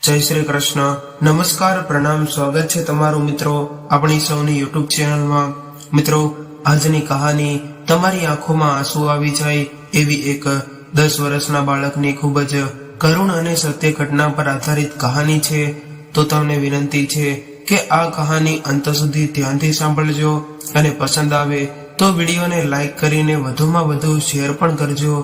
જય શ્રી કૃષ્ણ. નમસ્કાર, પ્રણામ, સ્વાગત છે તમારું મિત્રો આપણી સૌની યુટ્યુબ ચેનલમાં. મિત્રો, આજની કહાની તમારી આંખોમાં આંસુ આવી જાય એવી એક 10 વર્ષના બાળકની ખૂબ જ કરુણ અને સત્ય ઘટના પર આધારિત કહાની છે. તો તમને વિનંતી છે કે આ કહાની અંત સુધી ધ્યાનથી સાંભળજો અને પસંદ આવે તો વિડીયોને લાઈક કરીને વધુમાં વધુ શેર પણ કરજો.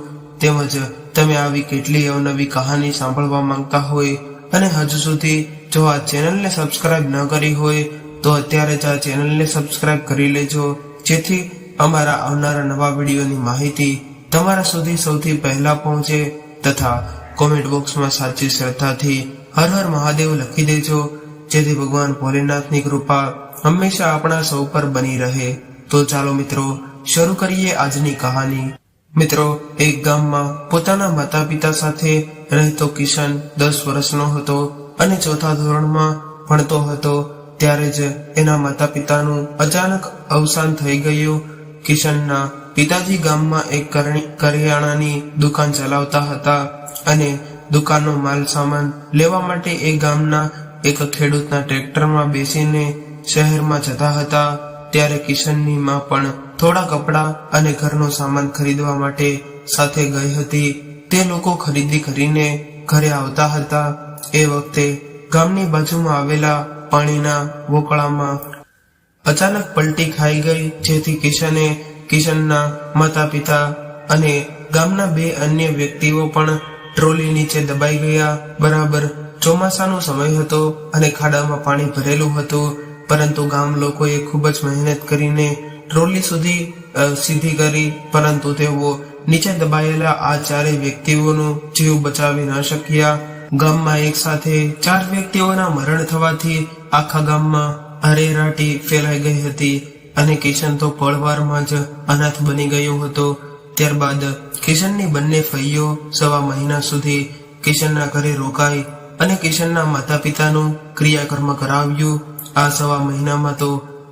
તેમજ તમે આવી કેટલી અવનવી કહાની સાંભળવા માંગતા હોય અને હજુ સુધી જો આ ચેનલને સબસ્ક્રાઇબ ન કરી હોય તો અત્યારે જ આ ચેનલને સબસ્ક્રાઇબ કરી લેજો, જેથી અમારા આવનારા નવા વિડીયોની માહિતી તમારા સુધી સૌથી પહેલા પહોંચે. તથા કોમેન્ટ બોક્સમાં સાચી શ્રદ્ધાથી હર હર મહાદેવ લખી દેજો, જેથી ભગવાન ભોલેનાથની કૃપા હંમેશા આપણા સૌ પર બની રહે. તો ચાલો મિત્રો, શરૂ કરીએ આજની કહાની. મિત્રો, એક ગામમાં પોતાના માતા પિતા સાથે રહેતો કિશન 10 વર્ષનો હતો અને ચોથા ધોરણમાં ભણતો હતો. ત્યારે જ એના માતા પિતાનું અચાનક અવસાન થઈ ગયું. કિશનના પિતાજી ગામમાં એક કરિયાણાની દુકાન ચલાવતા હતા અને દુકાનનો માલ સામાન લેવા માટે એ ગામના એક ખેડૂતના ટ્રેક્ટરમાં બેસીને શહેરમાં જતા હતા. ત્યારે કિશનની માં પણ થોડા કપડાં અને ઘરનો સામાન ખરીદવા માટે સાથે ગઈ હતી. તે લોકો ખરીદી કરીને ઘરે આવતા હતા. એ વખતે ગામની બાજુમાં આવેલા પાણીના વોકળામાં અચાનક પલટી ખાઈ ગઈ, જેથી કિશને, કિશનના માતા પિતા અને ગામના 2 અન્ય વ્યક્તિઓ પણ ટ્રોલી નીચે દબાઈ ગયા. બરાબર ચોમાસાનો સમય હતો અને ખાડામાં પાણી ભરેલું હતું, પરંતુ ગામ લોકોએ ખૂબ જ મહેનત કરીને ટ્રોલી સીધી કરી, પરંતુ તેઓ નીચે દબાયેલા આ 4 વ્યક્તિઓનું જીવ બચાવી ન શક્યા. ગામમાં એક સાથે 4 વ્યક્તિઓના મરણ થવાથી આખા ગામમાં અરેરાટી ફેલાઈ ગઈ હતી અને કિશન તો પળવારમાં જ અનાથ બની ગયો હતો. ત્યારબાદ કિશનની બંને ફઈઓ સવા મહિના સુધી કિશનના ઘરે રોકાઈ અને કિશનના માતા પિતાનું ક્રિયાકર્મ કરાવ્યું. આ સવા મહિનામાં તો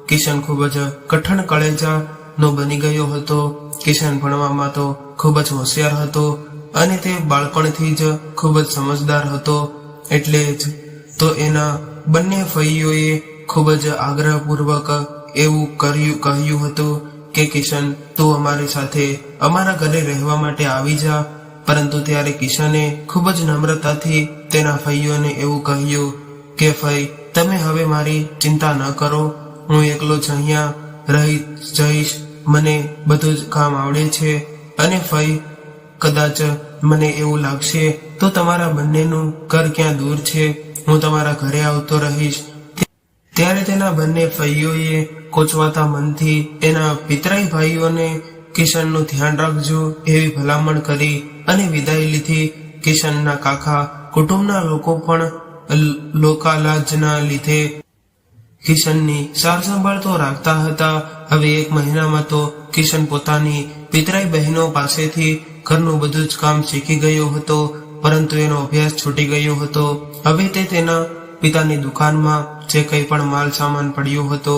કિશન ખૂબ જ કઠણ કળેજા નો બની ગયો હતો. કિશન ભણવામાં તો ખૂબ જ હોશિયાર હતો અને તે બાળપણથી જ ખૂબ જ સમજદાર હતો. એટલે જ તો એના બંને ફઈઓએ ખૂબ જ આગ્રહપૂર્વક એવું કહ્યું હતું કે કિશન, તું અમારી સાથે અમારા ઘરે રહેવા માટે આવી જા. પરંતુ ત્યારે કિશને ખૂબ જ નમ્રતાથી તેના ફઈઓને એવું કહ્યું કે ફઈ, તમે હવે મારી ચિંતા ન કરો, હું એકલો જ અહીંયા રહી જઈશ. મને બધું જ કામ આવડે છે અને ફઈ, કદાચ મને એવું લાગશે તો તમારા બંનેનું ઘર ક્યાં દૂર છે, હું તમારા ઘરે આવતો રહીશ. ત્યારે તેના બંને ફઈઓએ કોચવાતા મનથી એના પિતરાઈ ભાઈઓને કિશનનું ધ્યાન રાખજો એવી ભલામણ કરી અને વિદાય લીધી. કિશનના કાકા કુટુંબના લોકો પણ લોકાલાજના લીધે કિશનની સાર સંભાળ તો રાખતા હતા. હવે 1 મહિનામાં તો કિશન પોતાની પિતરાઈ બહેનો પાસેથી ઘરનું બધું જ કામ શીખી ગયો હતો, પરંતુ એનો અભ્યાસ છૂટી ગયો હતો. હવે તે તેના પિતાની દુકાનમાં જે કંઈ પણ માલ સામાન પડ્યો હતો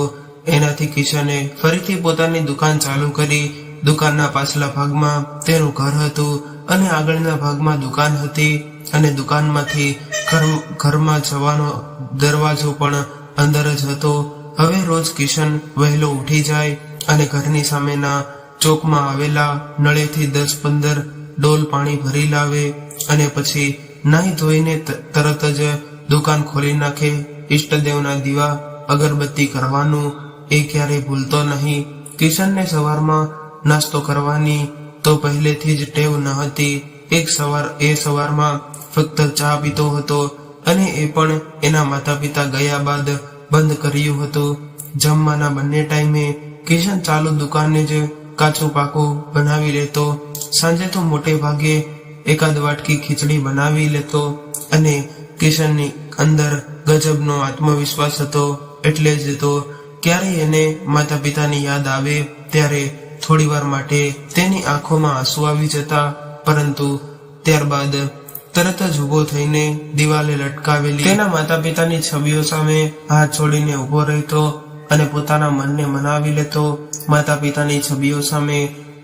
એનાથી કિશને ફરીથી પોતાની દુકાન ચાલુ કરી. દુકાનના પાછલા ભાગમાં તેનું ઘર હતું અને આગળના ભાગમાં દુકાન હતી અને દુકાનમાંથી ઘરમાં જવાનો દરવાજો પણ અંદર જ હતો. હવે રોજ કિશન વહેલો ઉઠી જાય અને ઘરની સામેના ચોકમાં આવેલા નળેથી 10-15 ડોલ પાણી ભરી લાવે અને પછી નાહી ધોઈને તરત જ દુકાન ખોલી નાખે. ઈષ્ટદેવના દીવા અગરબત્તી કરવાનું એ ક્યારેય ભૂલતો નહીં. કિશનને સવારમાં નાસ્તો કરવાની તો પહેલેથી જ ટેવ ન હતી. સવારમાં ફક્ત ચા પીતો હતો અને એ પણ એના માતા પિતા ગયા બાદ બંધ કર્યું હતું. જમવાના બંને ટાઈમે કિશન ચાલુ દુકાને જ કાચું પાકું બનાવી લેતો. સાંજે તો મોટે ભાગે એકાદ વાટકી ખીચડી બનાવી લેતો અને કિશનની અંદર ગજબનો આત્મવિશ્વાસ હતો. એટલે જ તો ક્યારેય એને માતા પિતાની યાદ આવે ત્યારે થોડીવાર માટે તેની આંખોમાં આંસુ આવી જતા, પરંતુ ત્યારબાદ તરત જ ઉભો થઈને દિવાલે લટકાવેલી તેના માતા પિતાની છબીઓ સામે હાથ જોડીને ઉભો રહેતો અને પોતાના મનને મનાવી લેતો. માતા પિતાની છબીઓ સામે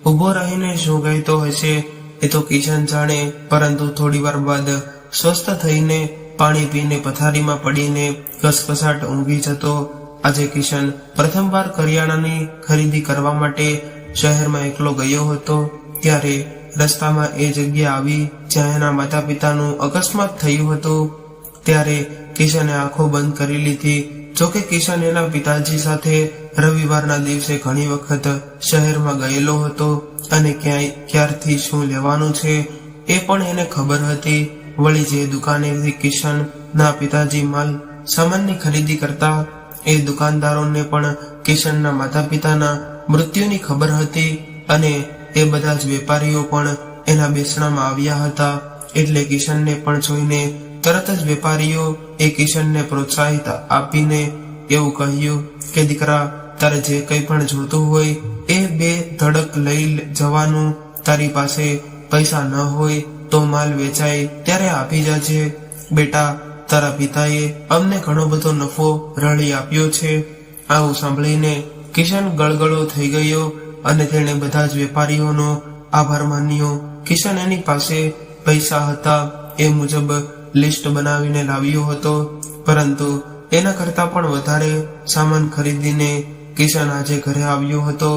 ઉભો રહીને શું કહેતો હશે એ તો કિશન જાણે, પરંતુ થોડીવાર બાદ સ્વસ્થ થઈને પાણી પીને પથારીમાં પડીને કસકસાટ ઊંઘી જતો. આજે કિશન પ્રથમવાર કરિયાણાની ખરીદી કરવા માટે શહેરમાં એકલો ગયો હતો. ત્યારે રસ્તામાં એ જગ્યા આવી જ્યાં એના માતા પિતાનું અકસ્માત થયું હતું. ત્યારે કિશને આંખો બંધ કરી લીધી. જોકે કિશન એના પિતાજી સાથે રવિવારના દિવસે ઘણી વખત શહેરમાં ગયેલો હતો અને ક્યારથી શું લેવાનું છે એ પણ એને ખબર હતી. વળી જે દુકાનેથી કિશન ના પિતાજી માલ સામાનની ખરીદી કરતા એ દુકાનદારોને પણ કિશનના માતા પિતાના મૃત્યુની ખબર હતી અને એ બધા જ વેપારીઓ પણ એના બેસણામાં આવ્યા હતા. એટલે કિશનને પણ જોઈને તરત જ વેપારીઓ એ કિશનને પ્રોત્સાહિત આપીને એવું કહ્યું કે દીકરા, તારે જે કંઈ પણ જોતું હોય એ 2 ધડક લઈ જવાનું. તારી પાસે પૈસા ન હોય તો માલ વેચાય ત્યારે આપી જાજે. બેટા, તારા પિતાએ અમને ઘણો બધો નફો રળી આપ્યો છે. આવું સાંભળીને કિશન ગળગળો થઈ ગયો અને તેણે બધા જ વેપારીઓનો આભાર માન્યો. કિશન એની પાસે પૈસા હતા એ મુજબ લિસ્ટ બનાવીને લાવ્યો હતો, પરંતુ એના કરતા પણ વધારે સામાન ખરીદીને કિશન આજે ઘરે આવ્યો હતો.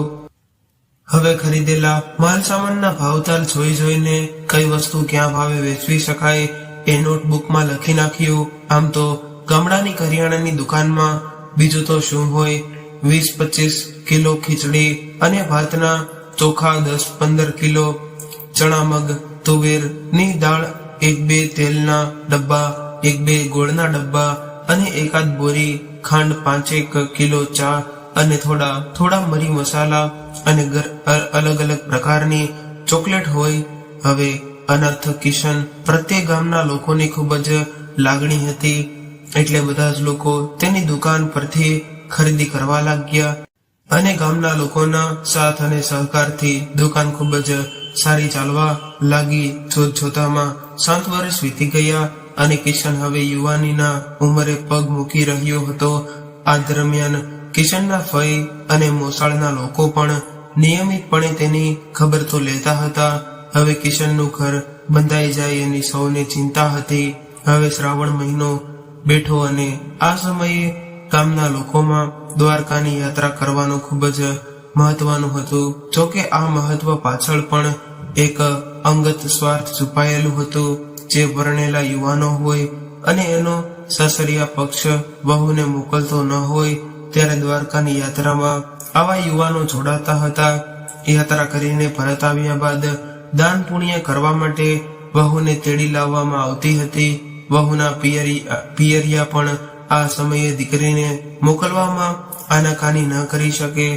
હવે ખરીદેલા માલ સામાનના ભાવતાલ જોઈને કઈ વસ્તુ ક્યાં ભાવે વેચવી શકાય એ નોટબુકમાં લખી નાખ્યું. આમ તો ગામડાની કરિયાણાની દુકાનમાં બીજું તો શું હોય, 20-25 કિલો ખીચડી અને ભાતના ચોખા, 10-15 કિલો ચણા, મગ, તુવેરની દાળ, 1-2 તેલના ડબ્બા, 1-2 ગોળના ડબ્બા અને એકાદ બોરી ખાંડ, 5-1 કિલો ચા અને થોડા મરી મસાલા અને અલગ અલગ પ્રકારની ચોકલેટ હોય. હવે અનર્થ કિશન પ્રત્યે ગામના લોકોની ખૂબ જ લાગણી હતી, એટલે બધા જ લોકો તેની દુકાન પરથી ખરીદી કરવા લાગ્યા અને ગામના લોકોના સાથ અને સહકારથી દુકાન ખૂબ જ સારી ચાલવા લાગી. જોતજોતામાં 7 વર્ષ વીતી ગયા અને કિશન હવે યુવાનીના ઉંમરે પગ મૂકી રહ્યો હતો. આ દરમિયાન કિશનના ફઈ અને મોસાળના લોકો પણ નિયમિતપણે તેની ખબર તો લેતા હતા. હવે કિશનનું ઘર બંધાઈ જાય એની સૌને ચિંતા હતી. હવે શ્રાવણ મહિનો બેઠો અને આ સમયે ગામના લોકોમાં દ્વારકાની યાત્રા કરવાનું ખૂબ જ મહત્વનું હતું. જોકે આ મહત્વ પાછળ પણ એક અંગત સ્વાર્થ છુપાયેલું હતું. જે પરણેલા યુવાનો હોય અને એનો સાસરિયા પક્ષ વહુને મોકલતો ન હોય ત્યારે દ્વારકાની યાત્રામાં આવા યુવાનો જોડાતા હતા. યાત્રા કરીને પરત આવ્યા બાદ દાન પુણ્ય કરવા માટે વહુને તેડી લાવવામાં આવતી હતી. વહુના પિયરિયા પણ આ સમયે દીકરીને મોકલવામાં આનાકાની ન કરી શકે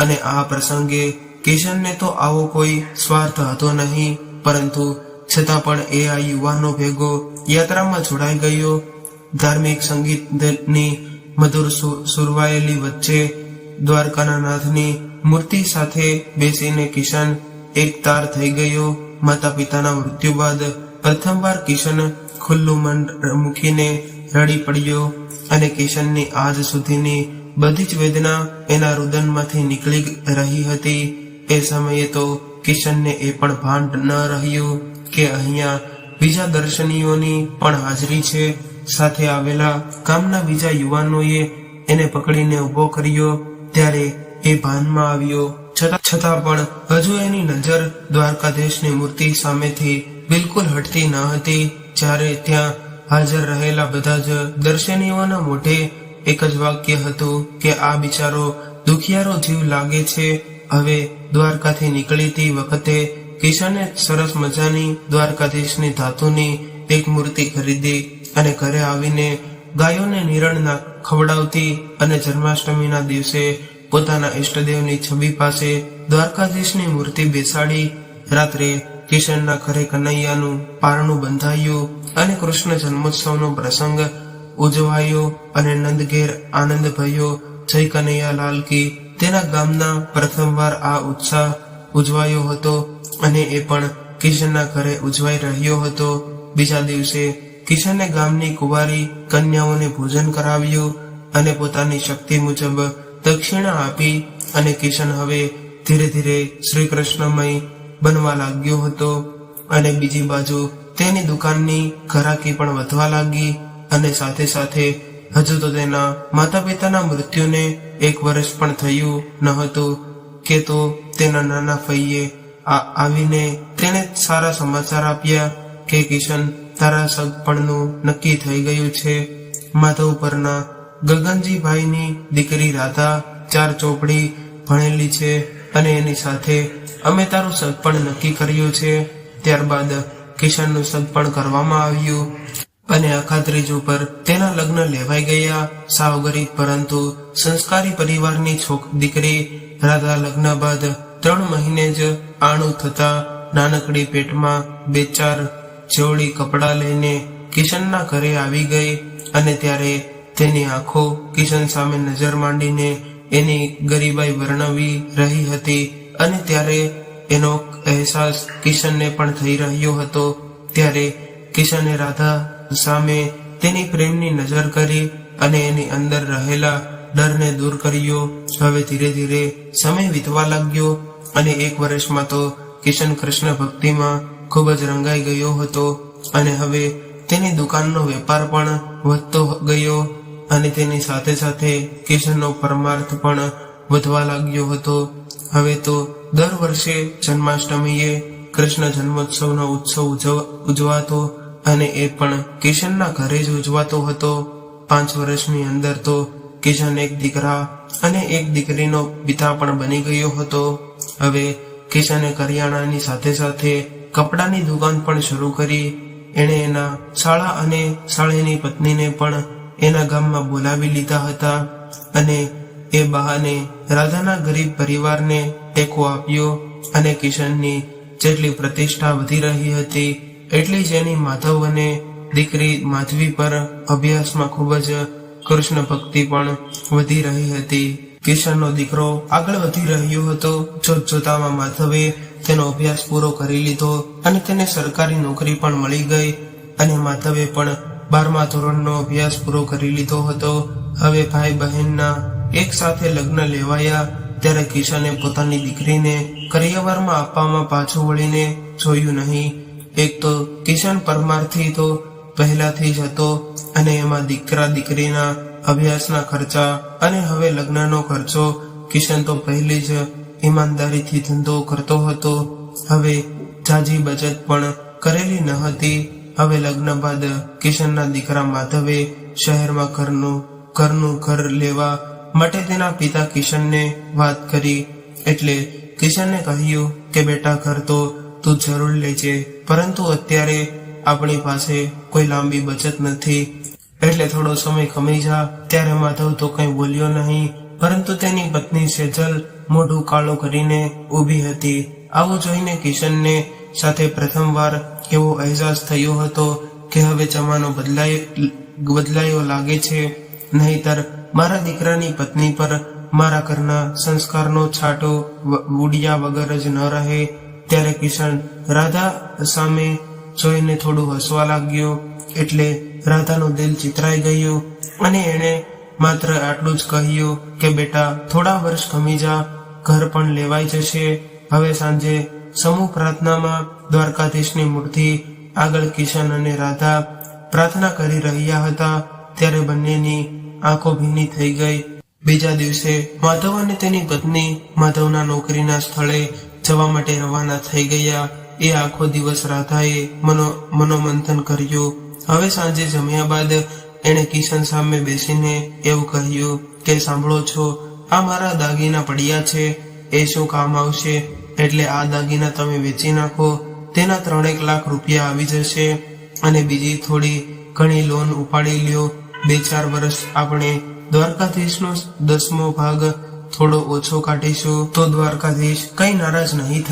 અને આ પ્રસંગે કિશનને તો આવો કોઈ સ્વાર્થ હતો નહીં, પરંતુ છતાં પણ એ આ યુવાનો ભેગો યાત્રામાં જોડાઈ ગયો. ધાર્મિક સંગીતની મધુર સુરવાયેલી વચ્ચે દ્વારકાના નાથની મૂર્તિ સાથે બેસીને કિશન એક તાર થઈ ગયો. માતા પિતાના મૃત્યુ બાદ પ્રથમવાર કિશન ખુલ્લું મન મૂકીને રડી પડ્યો અને કિશનની આજ સુધીની બધી જ વેદના એના રુદનમાંથી નીકળી રહી હતી. એ સમયે તો કિશનને એ પણ ભાન ન રહ્યું કે અહીંયા બીજા દર્શનીયોની પણ હાજરી છે. સાથે આવેલા ગામના બીજા યુવાનોએ એને પકડીને ઉભો કર્યો. ત્યારે એ ભાનમાં આવ્યો. છતાં પણ હજુ એની નજર દ્વારકાધીશની મૂર્તિ સામેથી બિલકુલ હટતી ન હતી. જ્યારે ત્યાં હાજર રહેલા બધા જ દર્શનીયોના મોઢે એક જ વાક્ય હતું કે આ બિચારો દુખિયારો જીવ લાગે છે. હવે દ્વારકાથી નીકળીતી વખતે કિશને સરસ મજાની દ્વારકાધીશની ધાતુની એક મૂર્તિ ખરીદી અને ઘરે આવીને ગાયોને નિરણ ખવડાવતી અને જન્માષ્ટમીના દિવસે પોતાના ઈષ્ટદેવની છબી પાસે દ્વારકાધીશની મૂર્તિ બેસાડી રાત્રે કિશનના ઘરે કનૈયાનું પારણું બંધાયું અને કૃષ્ણ જન્મોત્સવનો પ્રસંગ ઉજવાયો અને નંદ ઘેર આનંદ ભયો. જય કનૈયા લાલ કી. તેના ગામના પ્રથમવાર આ ઉત્સાહ ઉજવાયો હતો અને એ પણ કિશનના ઘરે ઉજવાઈ રહ્યો હતો. બીજા દિવસે કિશને ગામની કુંવારી કન્યાઓને ભોજન કરાવ્યું અને પોતાની શક્તિ મુજબ દક્ષિણા આપી અને કિશન હવે ધીરે ધીરે શ્રી કૃષ્ણમય બનવા લાગ્યો હતો. અને બીજી બાજુ તેની દુકાનની ઘરાકી પણ વધવા લાગી. અને સાથે સાથે હજુ તો તેના માતા પિતાના મૃત્યુને 1 વર્ષ પણ થયું ન હતું કે તો તેના નાના ફઈએ આવીને તેને સારા સમાચાર આપ્યા કે કિશન, તારા સગપણનું નક્કી થઈ ગયું છે. માધવ પરના ગગનજીભાઈની દીકરી રાધા 4 ચોપડી ભણેલી છે અને એની સાથે અમે તારું સગપણ નક્કી કર્યું છે. ત્યારબાદ કિશનનું સગપણ કરવામાં આવ્યું અને આખા ત્રીજ ઉપર તેના લગ્ન લેવાઈ ગયા. સાવ ગરીબ પરંતુ સંસ્કારી પરિવારની દીકરી રાધા લગ્ન બાદ 3 મહિને જ આણું થતા નાનકડી પેટમાં 2-4 જોડી કપડાં લઈને કિશનના ઘરે આવી ગઈ અને ત્યારે તેની આંખો કિશન સામે નજર માંડીને એની ગરીબાઈ વર્ણવી રહી હતી અને ત્યારે એનો અહેસાસ કિશનને પણ થઈ રહ્યો હતો. ત્યારે કિશને રાધા સામે તેની પ્રેમની નજર કરી અને એની અંદર રહેલા ડરને દૂર કર્યો. હવે ધીરે ધીરે સમય વીતવા લાગ્યો અને 1 વર્ષમાં તો કિશન કૃષ્ણ ભક્તિમાં ખૂબ જ રંગાઈ ગયો હતો અને હવે તેની દુકાનનો વેપાર પણ વધતો ગયો અને તેની સાથે સાથે કિશનનો પરમાર્થ પણ વધવા લાગ્યો હતો. હવે તો દર વર્ષે જન્માષ્ટમીએ કૃષ્ણ જન્મોત્સવનો ઉત્સવ ઉજવાતો અને એ પણ કિશનના ઘરે જ ઉજવાતો હતો. 5 વર્ષની અંદર તો કિશન એક દીકરા અને એક દીકરીનો પિતા પણ બની ગયો હતો. હવે કિશને કરિયાણાની સાથે સાથે કપડાની દુકાન પણ શરૂ કરી. એણે એના શાળા અને શાળીની પત્નીને પણ એના ગામમાં બોલાવી લીધા હતા અને એ બહાને રાધાના ગરીબ પરિવારને ટેકો આપ્યો અને કિશનની જેટલી પ્રતિષ્ઠા વધી રહી હતી એટલી જ એની માધવ અને દીકરી માધવી પર અભ્યાસમાં ખૂબ જ કૃષ્ણ ભક્તિ પણ વધી રહી હતી. કિશનનો દીકરો આગળ વધી રહ્યો હતો. જોતજોતામાં માધવે તેનો અભ્યાસ પૂરો કરી લીધો અને તેને સરકારી નોકરી પણ મળી ગઈ અને માધવે પણ 12મા ધોરણનો અભ્યાસ પૂરો કરી લીધો હતો. હવે ભાઈ બહેનના એક સાથે લગ્ન લેવાયા ત્યારે કિશને પોતાની દીકરીને કરિયાવરમાં આપવામાં પાછું વળીને જોયું નહીં. એક તો કિશન પરમારથી તો પહેલાથી જ હતો અને એમાં દીકરા દીકરીના અભ્યાસના ખર્ચા અને હવે લગ્નનો ખર્ચો. કિશન તો પહેલી જ ઈમાનદારીથી ધંધો કરતો હતો. હવે જાજી બચત પણ કરેલી ન હતી. હવે લગ્ન બાદ કિશનના દીકરા માધવે શહેરમાં ઘરનું ઘર લેવા માટે તેના પિતા કિશનને વાત કરી. એટલે કિશને કહ્યું કે બેટા, ઘર તો તું જરૂર લેજે, પરંતુ અત્યારે આપણી પાસે કોઈ લાંબી બચત નથી, એટલે થોડો સમય ખમી જા. ત્યારે માધવ તો કંઈ બોલ્યો નહીં, પરંતુ તેની પત્ની સેજલ મોઢું કાળું કરીને ઊભી હતી. આવું જોઈને કિશનને સાથે પ્રથમવાર એવો અહેસાસ થયો હતો કે હવે જમાનો બદલાયો લાગે છે, નહીતર મારા દીકરાની પત્ની પર મારા ઘરના સંસ્કારનો છાંટો ઉડ્યા વગર જ ન રહે. ત્યારે કિશન રાધા સામે જોઈને થોડું હસવા લાગ્યો. એટલે રાધાનું દિલ ચિતરાઈ ગયું અને એણે માત્ર આટલું જ કહ્યું કે બેટા, થોડા વર્ષ ખમી જા, ઘર પણ લેવાઈ જશે. હવે સાંજે સમૂહ પ્રાર્થનામાં દ્વારકાધીશની મૂર્તિ આગળ કિશન અને રાધા પ્રાર્થના કરી રહ્યા હતા. ત્યારે બંનેની આંખો ભીની થઈ ગઈ. બીજા દિવસે માધવ અને તેની પત્ની માધવના નોકરીના સ્થળે જવા માટે રવાના થઈ ગયા. એ આખો દિવસ રાધાએ મનોમંથન કર્યું. હવે સાંજે જમ્યા બાદ એણે કિશન સામે બેસીને એવું કહ્યું કે સાંભળો છો, આ મારા દાગીના પડ્યા છે, એ શું કામ આવશે? એટલે આ દાગીના તમે વેચી નાખો, તેના 3-1 લાખ રૂપિયા આવી જશે અને બીજી થોડી ઘણી લોન ઉપાડી લ્યો. 2-4 વર્ષ આપણે દ્વારકાધીશનો 10મો ભાગ થોડો ઓછો કાઢીશું તો દ્વારકાધીશ કઈ નારાજ નહીં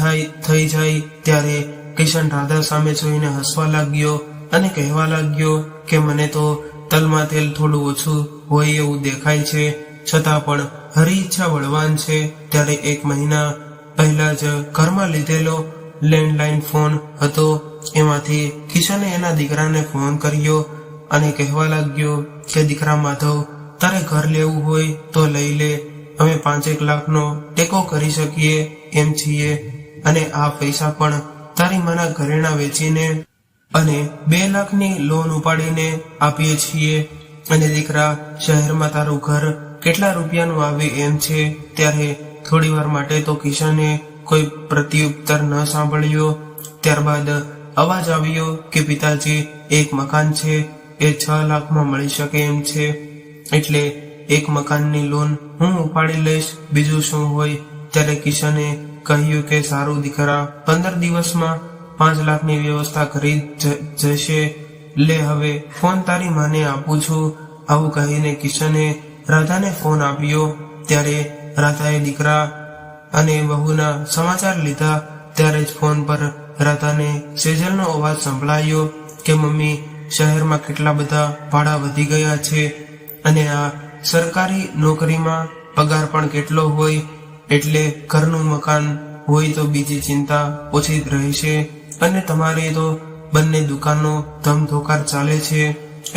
થઈ જાય. ત્યારે કિશન રાધા સામે જોઈને હસવા લાગ્યો અને કહેવા લાગ્યો કે મને તો તલમાં તેલ થોડું ઓછું હોય એવું દેખાય છે, છતાં પણ હરી ઈચ્છા બળવાન છે. ત્યારે 1 મહિના પહેલા જ ઘરમાં લીધેલો લેન્ડલાઇન ફોન હતો, એમાંથી કિશને એના દીકરાને ફોન કર્યો અને કહેવા લાગ્યો કે દીકરા માધવ, તારે ઘર લેવું હોય તો લઈ લે, અમે 5-1 લાખનો ટેકો કરી શકીએ એમ છીએ અને આ પૈસા પણ તારી માના ઘરેણા વેચીને અને 2 લાખની લોન ઉપાડીને આપીએ છીએ અને દીકરા શહેરમાં તારું ઘર કેટલા રૂપિયાનું આવે એમ છે. ત્યારે થોડી વાર માટે તો કિશને કોઈ પ્રત્યુત્તર ન સાંભળ્યો. ત્યારબાદ અવાજ આવ્યો કે પિતાજી, એક મકાન છે એ 6 લાખમાં મળી શકે એમ છે, એટલે 1 મકાનની લોન હું ઉપાડી લઈશ, બીજું શું હોય. ત્યારે કિશને કહ્યું કે સારું દીકરા, 15 દિવસમાં 5 લાખની વ્યવસ્થા કરી જશે. લે હવે ફોન તારી માને આપું છું. આવું કહીને કિશને રાધાને ફોન આપ્યો. ત્યારે રાધાએ દીકરા અને વહુના સમાચાર લીધા. ત્યારે જ ફોન પર રાધાને સેજલનો અવાજ સંભળાયો કે મમ્મી, શહેરમાં કેટલા બધા ભાડા વધી ગયા છે અને આ સરકારી નોકરીમાં પગાર પણ કેટલો હોય, એટલે ઘરનું મકાન હોય તો બીજી ચિંતા ઓછી રહેશે. અને તમારે તો બંને દુકાનો ધમધોકાર ચાલે છે,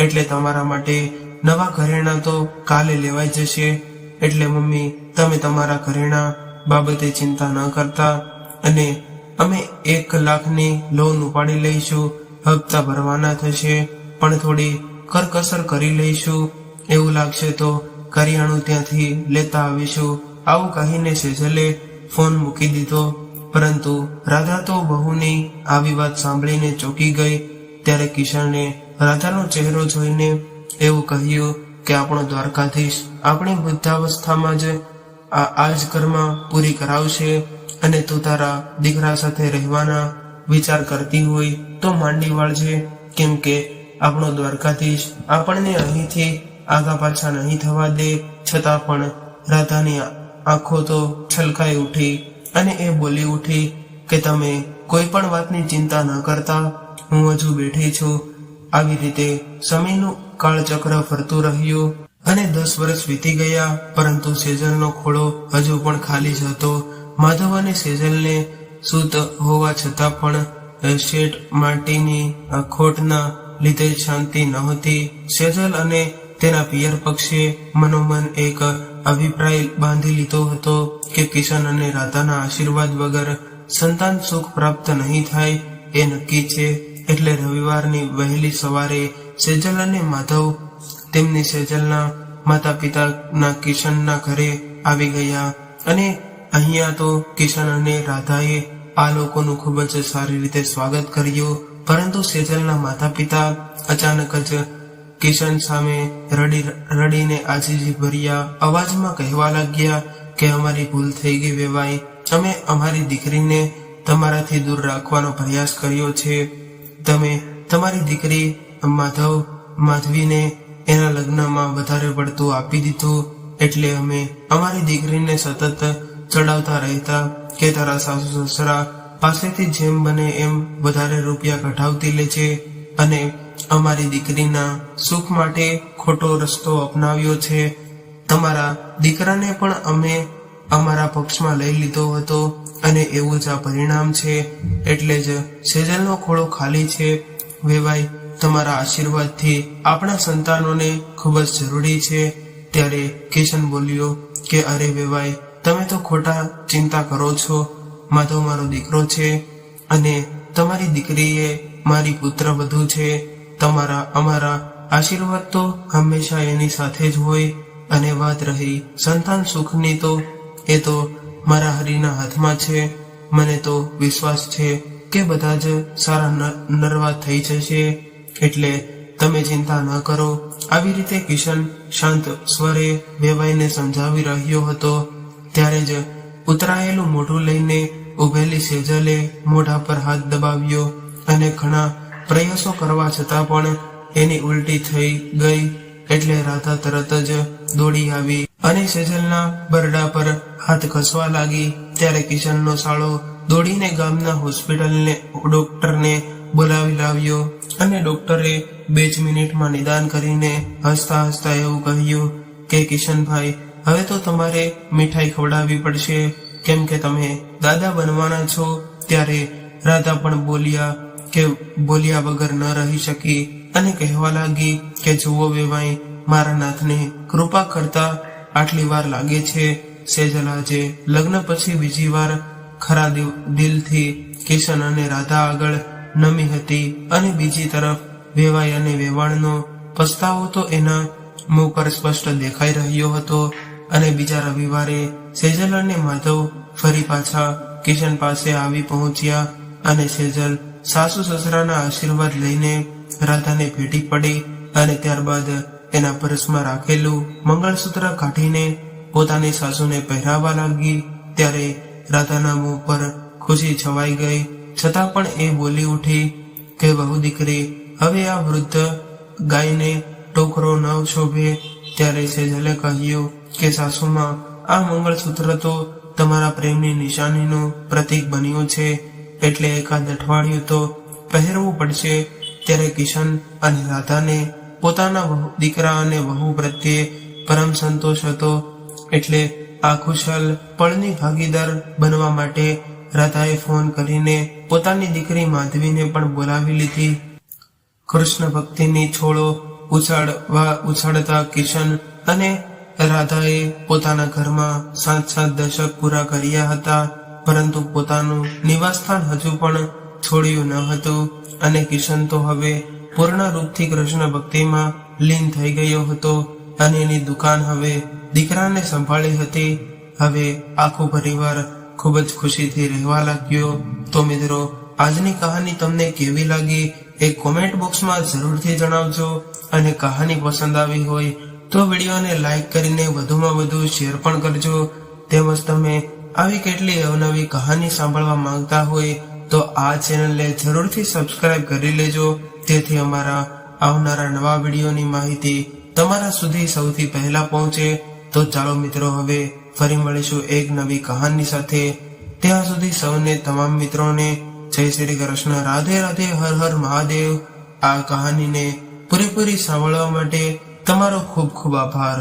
એટલે તમારા માટે નવા ઘરેણાં તો કાલે લેવાઈ જશે. એટલે મમ્મી, તમે તમારા ઘરેણાં બાબતે ચિંતા ન કરતા અને અમે 1 લાખની લોન ઉપાડી લઈશું. હપ્તા ભરવાના થશે, પણ થોડી કરકસર કરી લઈશું. એવું લાગશે તો કરિયાણું ત્યાંથી લેતા આવીશું. આવું કહીને સેજલે ફોન મૂકી દીધો. પરંતુ રાધા તો બહુની આવી વાત સાંભળીને ચોંકી ગઈ. ત્યારે કિશને રાધાનો ચહેરો જોઈને એવું કહ્યું કે આપણો દ્વારકાધીશ આપણી વૃદ્ધાવસ્થામાં જ આ જ કર્મ પૂરી કરાવશે અને તું તારા દીકરા સાથે રહેવાના વિચાર કરતી હોય તો માંડી વાળજે, કેમ કે આપણો દ્વારકાધીશ આપણને અહીંથી આગા પાછા નહીં થવા દે. છતાં પણ રાધાની આંખો તો છલકાઈ ઉઠી અને એ બોલી ઉઠી કે તમે કોઈ પણ વાતની ચિંતા ન કરતા, હું હજુ બેઠી છું. આવી રીતે સમયનું કાળચક્ર ફરતું રહ્યું અને 10 વર્ષ વીતી ગયા, પરંતુ સેજલનો ખોળો હજુ પણ ખાલી જ હતો. માધવ અને સેજલને સૂત હોવા છતાં પણ શેઠ માટીની ખોટના લીધે શાંતિ નહોતી. સેજલ અને તેના પિયર પક્ષે મનોમન એક અભિપ્રાય બાંધી લીધો હતો કે કિશન અને રાધાના આશીર્વાદ વગર સંતાન સુખ પ્રાપ્ત નહીં થાય એ નક્કી છે. એટલે રવિવારની વહેલી સવારે સેજલ અને માધવ તેમની સેજલના માતા પિતાના કિશનના ઘરે આવી ગયા. અને અહીંયા તો કિશન અને રાધાએ આ લોકોનું ખૂબ જ સારી રીતે સ્વાગત કર્યું. પરંતુ સેજલના માતા પિતા અચાનક જ કિશન સામે રડીને આજીજી ભર્યા અવાજમાં કહેવા લાગ્યા કે અમારી ભૂલ થઈ ગઈ વેવાઈ, અમે અમારી દીકરીને તમારાથી દૂર રાખવાનો પ્રયાસ કર્યો છે. તમે તમારી દીકરી માધવીને એના લગ્નમાં વધારે પડતું આપી દીધું, એટલે અમે અમારી દીકરીને સતત ચડાવતા રહેતા કે તારા સાસુ સસરા પાસેથી જેમ બને એમ વધારે રૂપિયા કઢાવતી લે છે અને અમારી દીકરીના સુખ માટે ખોટો રસ્તો અપનાવ્યો છે. તમારા દીકરાને પણ અમે અમારા પક્ષમાં લઈ લીધો હતો અને એવું જ આ પરિણામ છે. એટલે જ સેજલનો ખોળો ખાલી છે. વેવાઈ, તમારા આશીર્વાદથી આપણા સંતાનોને ખૂબ જ જરૂરી છે. ત્યારે કિશન બોલ્યો કે અરે વેવાઈ, તમે તો ખોટા ચિંતા કરો છો. માધવ મારો દીકરો છે અને તમારી દીકરી એ મારી પુત્ર વધુ છે. અમારા આશીર્વાદ તો હંમેશા એની સાથે જ હોય. અને વાત રહી સંતાન સુખની, તો એ તો મારા હરિના હાથમાં છે. મને તો વિશ્વાસ છે કે બધા જ સારા નરવા થઈ જશે, એટલે તમે ચિંતા ન કરો. આવી રીતે કિશન શાંત સ્વરે વેવાઈને સમજાવી રહ્યો હતો. ત્યારે જ ઉતરાયેલું મોઢું લઈને ઉભેલી સેજલે મોઢા પર હાથ દબાવ્યો અને ઘણા પ્રયાસો કરવા છતાં પણ એની ઉલટી થઈ ગઈ. એટલે રાધા તરત જ દોડી આવી અને સેજલના બરડા પર હાથ ઘસવા લાગી. ત્યારે કિશનનો સાળો દોડીને ગામના હોસ્પિટલને ડોક્ટરને બોલાવી લાવ્યો અને ડોક્ટરે 2 મિનિટમાં નિદાન કરીને હસતા હસતા એવું કહ્યું કે કિશનભાઈ, હવે તો તમારે મીઠાઈ ખવડાવવી પડશે, કેમ કે તમે દાદા બનવાના છો. ત્યારે રાધા પણ બોલ્યા વગર ન રહી શકી અને કહેવા લાગી કે જુઓ વેવાઈ, મારા નાથને કૃપા કરતા આટલી વાર લાગે છે. સેજલ આજે લગ્ન પછી બીજી વાર ખરા દિલથી કિશન અને રાધા આગળ નમી હતી અને બીજી તરફ વેવાઈ અને વેવાણનો પસ્તાવો તો એના મુખ પર સ્પષ્ટ દેખાઈ રહ્યો હતો. અને બીજા રવિવારે સેજલ અને માધવ ફરી પાછા કિશન પાસે આવી પહોંચ્યા અને સેજલ સાસુ સસરાના આશીર્વાદ લઈને રાધાને ભેટી પડી અને ત્યારબાદ એના પર્સમાં રાખેલું મંગળસૂત્ર કાઢીને પોતાની સાસુને પહેરાવા લાગી. ત્યારે રાધાના મુખ પર ખુશી છવાઈ ગઈ, છતાં પણ એ બોલી ઉઠી કે વહુ દીકરી, હવે આ વૃદ્ધ ગાયને ટોકરો ન શોભે. ત્યારે સેજલે કહ્યું કે સાસુમાં, આ મંગળસૂત્ર તો તમારા પ્રેમની નિશાનીનું પ્રતીક બન્યું છે, એટલે એકાદ અઠવાડિયું તો પહેરવું પડશે. ત્યારે કિશન અને રાધાને પોતાના દીકરા અને વહુ પ્રત્યે પરમ સંતોષ હતો, એટલે આ ખુશાલ પળની ભાગીદાર બનવા માટે રાધાએ ફોન કરીને પોતાની દીકરી માધવીને પણ બોલાવી લીધી. કૃષ્ણ ભક્તિની છોડો ઉછાળતા કિશન અને રાધાએ પોતાના ઘરમાં 7 દશક પૂરા કર્યા હતા, પરંતુ પોતાનું નિવાસસ્થાન હજુ પણ છોડ્યું ન હતું. અને કિશન તો હવે પૂર્ણ રૂપથી કૃષ્ણ ભક્તિમાં લીન થઈ ગયો હતો અને એની દુકાન હવે દીકરાને સંભાળી હતી. હવે આખો પરિવાર ખૂબ જ ખુશીથી રહેવા લાગ્યો. તો મિત્રો, આજની કહાની તમને કેવી લાગી એ કોમેન્ટ બોક્સમાં જરૂરથી જણાવજો. અને કહાની પસંદ આવી હોય તો વિડીયોને લાઈક કરીને વધુમાં વધુ શેર પણ કરજો. તેમજ તમે આવી કેટલી અવનવી કહાની સાંભળવા માંગતા હોય તો આ ચેનલને જરૂરથી સબસ્ક્રાઇબ કરી લેજો, જેથી અમારા આવનારા નવા વિડીયોની માહિતી તમારા સુધી સૌથી પહેલા પહોંચે. તો ચાલો મિત્રો, હવે ફરી મળીશું એક નવી કહાની સાથે. ત્યાં સુધી સૌને, તમામ મિત્રોને જય શ્રી કૃષ્ણ, રાધે રાધે, હર હર મહાદેવ. આ કહાનીને પૂરેપૂરી સાંભળવા માટે તમારો ખૂબ ખૂબ આભાર.